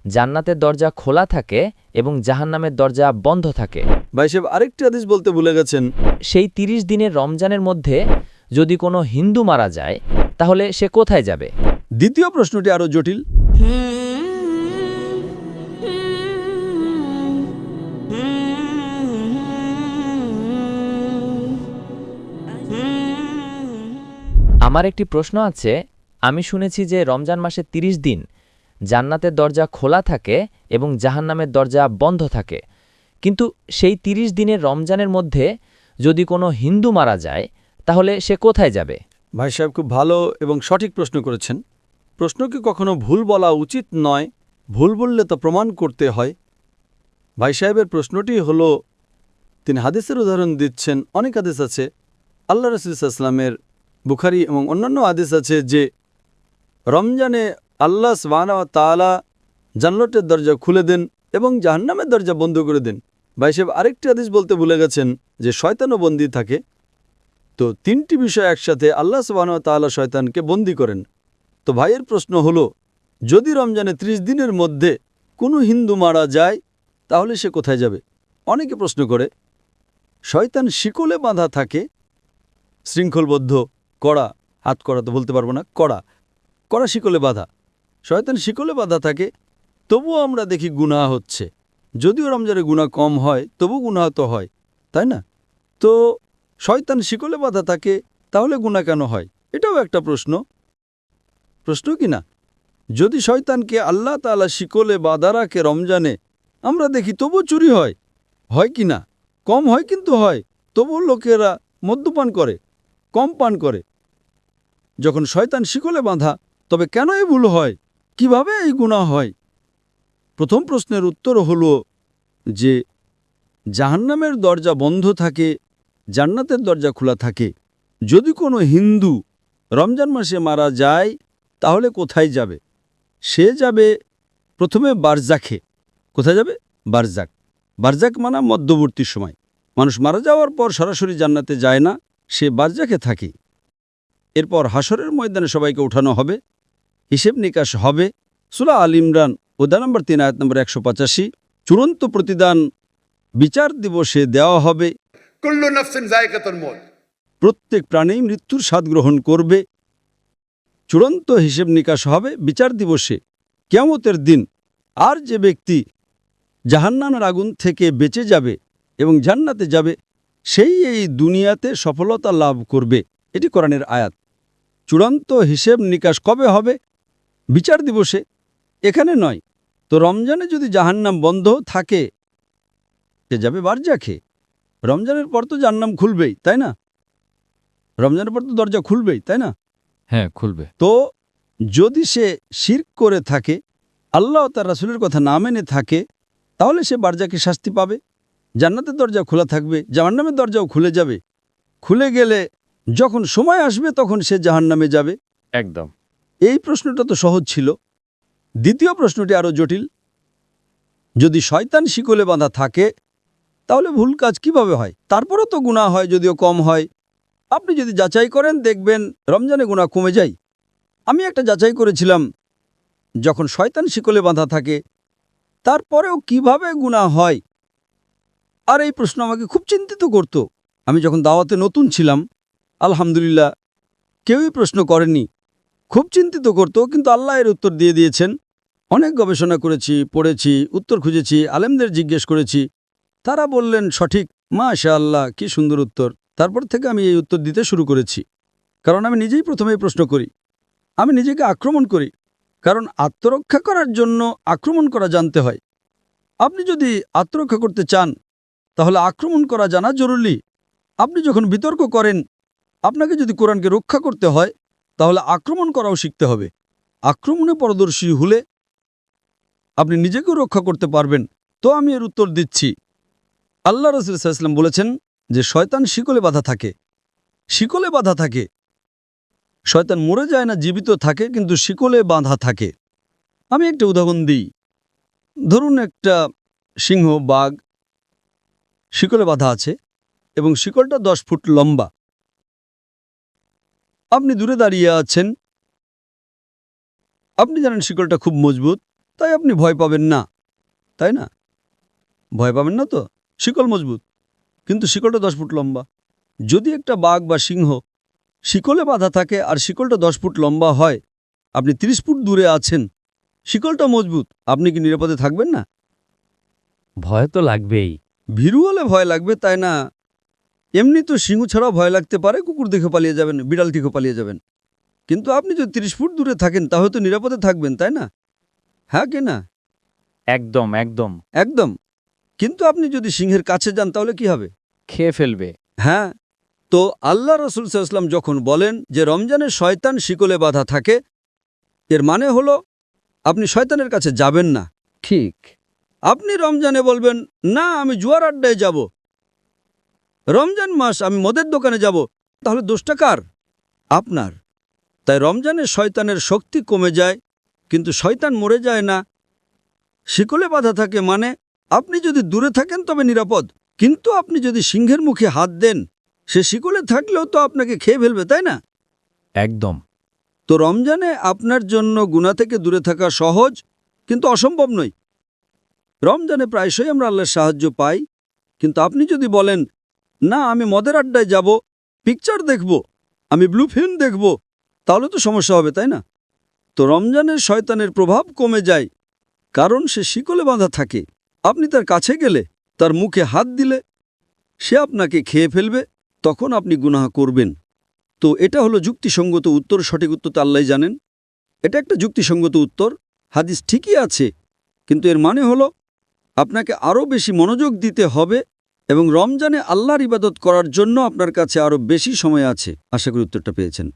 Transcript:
জান্নাতের দরজা খোলা থাকে এবং জাহান্নামের দরজা বন্ধ থাকে। ভাই সাহেব আরেকটি হাদিস বলতে ভুলে গেছেন। সেই ৩০ দিনের রমজানের মধ্যে যদি কোনো হিন্দু মারা যায় তাহলে সে কোথায় যাবে? দ্বিতীয় প্রশ্নটি আরও জটিল। আমার একটি প্রশ্ন আছে। আমি শুনেছি যে রমজান মাসে ৩০ দিন জান্নাতের দরজা খোলা থাকে এবং জাহান্নামের দরজা বন্ধ থাকে, কিন্তু সেই ৩০ দিনের রমজানের মধ্যে যদি কোনো হিন্দু মারা যায় তাহলে সে কোথায় যাবে? ভাই সাহেব খুব ভালো এবং সঠিক প্রশ্ন করেছেন। প্রশ্নকে কখনো ভুল বলা উচিত নয়, ভুল বললে তা প্রমাণ করতে হয়। ভাই সাহেবের প্রশ্নটি হলো, তিনি হাদিসের উদাহরণ দিচ্ছেন। অনেক হাদিস আছে আল্লাহ রাসূল সাল্লাল্লাহু আলাইহি ওয়াসাল্লামের, বুখারী এবং অন্যান্য হাদিস আছে যে রমজানে আল্লাহ সুবহানাহু ওয়া তাআলা জান্নাতের দরজা খুলে দেন এবং জাহান্নামের দরজা বন্ধ করে দেন। ভাই সাহেব আরেকটি হাদিস বলতে ভুলে গেছেন যে শয়তানও বন্দী থাকে। তো তিনটি বিষয় একসাথে, আল্লাহ সুবহানাহু ওয়া তাআলা শয়তানকে বন্দী করেন। তো ভাইয়ের প্রশ্ন হলো, যদি রমজানে ৩০ দিনের মধ্যে কোনো হিন্দু মারা যায় তাহলে সে কোথায় যাবে? অনেকে প্রশ্ন করে, শয়তান শিকলে বাঁধা থাকে, শৃঙ্খলবদ্ধ, কড়া, হাত কড়া তো বলতে পারবো না, কড়া কড়া শিকলে বাঁধা। শয়তান শিকলে বাঁধা থাকে, তবুও আমরা দেখি গুনাহ হচ্ছে। যদিও রমজানে গুনাহ কম হয়, তবু গুনাহ তো হয়, তাই না? তো শয়তান শিকলে বাঁধা থাকে, তাহলে গুনাহ কেন হয়? এটাও একটা প্রশ্ন কি না? যদি শয়তানকে আল্লাহ তাআলা শিকলে বাঁধা রাখে রমজানে, আমরা দেখি তবু চুরি হয় কি না? কম হয় কিন্তু হয়। তবু লোকেরা মদ্যপান করে, কম পান করে। যখন শয়তান শিকলে বাঁধা, তবে কেন এই ভুল হয়? কিভাবে এই গুনাহ হয়? প্রথম প্রশ্নের উত্তর হলো যে জাহান্নামের দরজা বন্ধ থাকে, জান্নাতের দরজা খোলা থাকে। যদি কোনো হিন্দু রমজান মাসে মারা যায় তাহলে কোথায় যাবে? সে যাবে প্রথমে বারজাখে। কোথায় যাবে? বারজাক। বারজাক মানে মধ্যবর্তী সময়। মানুষ মারা যাওয়ার পর সরাসরি জান্নাতে যায় না, সে বারজাখে থাকে। এরপর হাসরের ময়দানে সবাইকে উঠানো হবে, হিসেব নিকাশ হবে। সূরা আল ইমরান অধ্যায় নম্বর ৩ আয়াত নম্বর ১৮৫। চূড়ান্ত প্রতিদান বিচার দিবসে দেওয়া হবে। কুল্লু নাফসিন যায়কাতুল মউত। প্রত্যেক প্রাণী মৃত্যুর স্বাদ গ্রহণ করবে। চূড়ান্ত হিসেব নিকাশ হবে বিচার দিবসে, কিয়ামতের দিন। আর যে ব্যক্তি জাহান্নামের আগুন থেকে বেঁচে যাবে এবং জান্নাতে যাবে, সেই এই দুনিয়াতে সফলতা লাভ করবে। এটি কোরআনের আয়াত। চূড়ান্ত হিসেব নিকাশ কবে হবে? বিচার দিবসে, এখানে নয়। তো রমজানে যদি জাহান্নাম বন্ধ থাকে, সে যাবে বারজাখে। রমজানের পর তো জাহান্নাম খুলবেই, তাই না? রমজানের পর তো দরজা খুলবেই, তাই না? হ্যাঁ, খুলবে। তো যদি সে শিরক করে থাকে, আল্লাহ ও তার রাসূলের কথা না মেনে থাকে, তাহলে সে বারজাকে শাস্তি পাবে। জান্নাতের দরজা খোলা থাকবে, জাহান্নামের দরজাও খুলে যাবে। খুলে গেলে যখন সময় আসবে তখন সে জাহান্নামে যাবে। একদম। এই প্রশ্নটা তো সহজ ছিল। দ্বিতীয় প্রশ্নটি আরও জটিল। যদি শয়তান শিকলে বাঁধা থাকে তাহলে ভুল কাজ কিভাবে হয়? তারপরও তো গুনাহ হয়, যদিও কম হয়। আপনি যদি যাচাই করেন দেখবেন রমজানে গুনাহ কমে যায়। আমি একটা যাচাই করেছিলাম, যখন শয়তান শিকলে বাঁধা থাকে তারপরেও কিভাবে গুনাহ হয়। আর এই প্রশ্ন আমাকে খুব চিন্তিত করত। আমি যখন দাওয়াতে নতুন ছিলাম, আলহামদুলিল্লাহ কেউই প্রশ্ন করেনি, খুব চিন্তিত করত, কিন্তু আল্লাহ এর উত্তর দিয়ে দিয়েছেন। অনেক গবেষণা করেছি, পড়েছি, উত্তর খুঁজেছি, আলেমদের জিজ্ঞেস করেছি, তারা বললেন সঠিক। মাশাআল্লাহ, কি সুন্দর উত্তর। তারপর থেকে আমি এই উত্তর দিতে শুরু করেছি, কারণ আমি নিজেই প্রথমেই প্রশ্ন করি। আমি নিজেকে আক্রমণ করি, কারণ আত্মরক্ষা করার জন্য আক্রমণ করা জানতে হয়। আপনি যদি আত্মরক্ষা করতে চান তাহলে আক্রমণ করা জানা জরুরি। আপনি যখন বিতর্ক করেন, আপনাকে যদি কোরআনকে রক্ষা করতে হয় তাহলে আক্রমণ করাও শিখতে হবে। আক্রমণে পারদর্শী হলে আপনি নিজেকেও রক্ষা করতে পারবেন। তো আমি এর উত্তর দিচ্ছি। আল্লাহ রাসূল সাল্লাল্লাহু আলাইহি ওয়াসাল্লাম বলেছেন যে শয়তান শিকলে বাঁধা থাকে। শিকলে বাঁধা থাকে। শয়তান মরে যায় না, জীবিত থাকে, কিন্তু শিকলে বাঁধা থাকে। আমি একটা উদাহরণ দিই। ধরুন একটা সিংহ, বাঘ শিকলে বাঁধা আছে এবং শিকলটা 10 ফুট লম্বা। আপনি দূরে দাঁড়িয়ে আছেন, আপনি জানেন শিকলটা খুব মজবুত, তাই আপনি ভয় পাবেন না, তাই না? ভয় পাবেন না তো? শিকল মজবুত, কিন্তু শিকলটা 10 ফুট লম্বা। যদি একটা বাঘ বা সিংহ শিকলে বাঁধা থাকে আর শিকলটা 10 ফুট লম্বা হয়, আপনি 30 ফুট দূরে আছেন, শিকলটা মজবুত, আপনি কি নিরাপদে থাকবেন না? ভয় তো লাগবেই। ভীরু হলে ভয় লাগবে, তাই না? এমনি তো সিংহ ছাড়াও ভয় লাগতে পারে, কুকুর দেখে পালিয়ে যাবেন, বিড়াল দেখে পালিয়ে যাবেন। কিন্তু আপনি যদি 30 ফুট দূরে থাকেন তাহলে তো নিরাপদে থাকবেন, তাই না? হ্যাঁ কি না? একদম একদম। একদম। কিন্তু আপনি যদি সিংহের কাছে যান তাহলে কি হবে? খেয়ে ফেলবে। হ্যাঁ, তো আল্লাহ রসুল সাল্লাল্লাহু আলাইহি ওয়াসাল্লাম যখন বলেন যে রমজানে শয়তান শিকলে বাঁধা থাকে, এর মানে হলো আপনি শয়তানের কাছে যাবেন না। ঠিক। আপনি রমজানে বলবেন, না আমি জুয়ার আড্ডায় যাব, রমজান মাস আমি মদের দোকানে যাব, তাহলে দোষটা কার? আপনার। তাই রমজানে শয়তানের শক্তি কমে যায়, কিন্তু শয়তান মরে যায় না। শিকলে বাঁধা থাকে মানে আপনি যদি দূরে থাকেন তবে নিরাপদ, কিন্তু আপনি যদি সিংহের মুখে হাত দেন, সে শিকলে থাকলেও তো আপনাকে খেয়ে ফেলবে, তাই না? একদম। তো রমজানে আপনার জন্য গুনাহ থেকে দূরে থাকা সহজ, কিন্তু অসম্ভব নয়। রমজানে প্রায়শই আমরা আল্লাহর সাহায্য পাই, কিন্তু আপনি যদি বলেন, না আমি মদের আড্ডায় যাব, পিকচার দেখব, আমি ব্লু ফিল্ম দেখব, তাহলে তো সমস্যা হবে, তাই না? তো রমজানের শয়তানের প্রভাব কমে যায়, কারণ সে শিকলে বাঁধা থাকে। আপনি তার কাছে গেলে, তার মুখে হাত দিলে সে আপনাকে খেয়ে ফেলবে, তখন আপনি গুনাহ করবেন। তো এটা হলো যুক্তিসঙ্গত উত্তর। সঠিক উত্তর তো আল্লাহই জানেন। এটা একটা যুক্তিসঙ্গত উত্তর, হাদিস ঠিকই আছে, কিন্তু এর মানে হলো আপনাকে আরও বেশি মনোযোগ দিতে হবে এবং রমজানে আল্লাহর ইবাদত করার জন্য আপনার কাছে আরও বেশি সময় আছে। আশা করি উত্তরটা পেয়েছেন।